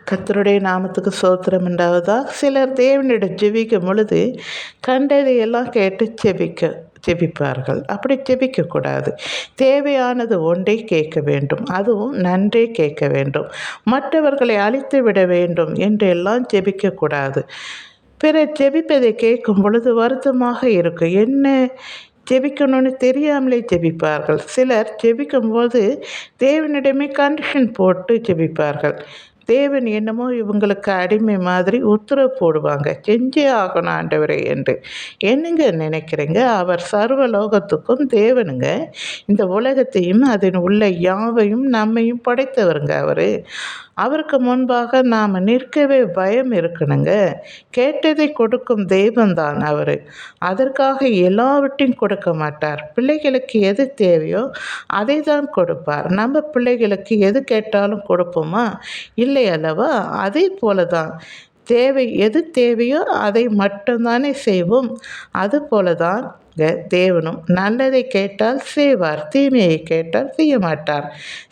கர்த்தருடைய நாமத்துக்கு ஸ்தோத்திரம் உண்டாவதா. சிலர் தேவனிடம் ஜெபிக்கும் பொழுது கண்டதையெல்லாம் கேட்டு ஜெபிப்பார்கள். அப்படி ஜெபிக்கக்கூடாது. தேவையானது ஒன்றை கேட்க வேண்டும், அதுவும் நன்றே கேட்க வேண்டும். மற்றவர்களை அழித்து விட வேண்டும் என்று எல்லாம் ஜெபிக்கக்கூடாது. பிறர் ஜெபிப்பதை கேட்கும் பொழுது வருத்தமாக இருக்கும். என்ன ஜெபிக்கணும்னு தெரியாமலே ஜெபிப்பார்கள். சிலர் ஜெபிக்கும்போது தேவனிடமே கண்டிஷன் போட்டு ஜெபிப்பார்கள். தேவன் என்னமோ இவங்களுக்கு அடிமை மாதிரி உத்தரவு போடுவாங்க, செஞ்சே ஆகணும் ஆண்டவரே என்று. என்னங்க நினைக்கிறீங்க? அவர் சர்வலோகத்துக்கும் தேவனுங்க. இந்த உலகத்தையும் அதன் உள்ள யாவையும் நம்மையும் படைத்தவருங்க அவருக்கு முன்பாக நாம் நிற்கவே பயம் இருக்கணுங்க. கேட்டதை கொடுக்கும் தெய்வம்தான் அவர். அதற்காக எல்லாவற்றையும் கொடுக்க மாட்டார். பிள்ளைகளுக்கு எது தேவையோ அதை தான் கொடுப்பார். நம்ம பிள்ளைகளுக்கு எது கேட்டாலும் கொடுப்போமா? இல்லை அல்லவா? அதே போல தான் எது தேவையோ அதை மட்டும்தானே செய்வோம். அதுபோல தான் தேவனும் நல்லதை கேட்டால் செய்வார், தீமையை கேட்டால் செய்ய மாட்டார்.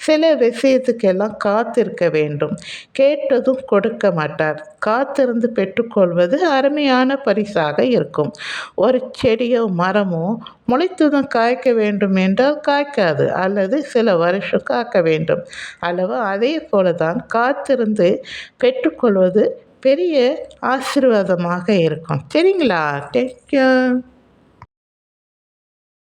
சில விஷயத்துக்கெல்லாம் காத்திருக்க வேண்டும். கேட்டதும் கொடுக்க மாட்டார். காத்திருந்து பெற்றுக்கொள்வது அருமையான பரிசாக இருக்கும். ஒரு செடியோ மரமோ முளைத்ததும் காய்க்க வேண்டும் என்றால் காய்க்காது, அல்லது சில வருஷம் காக்க வேண்டும் அல்லவா? அதே போல தான் காத்திருந்து பெற்றுக்கொள்வது பெரிய ஆசீர்வாதமாக இருக்கும். சரிங்களா? Take care.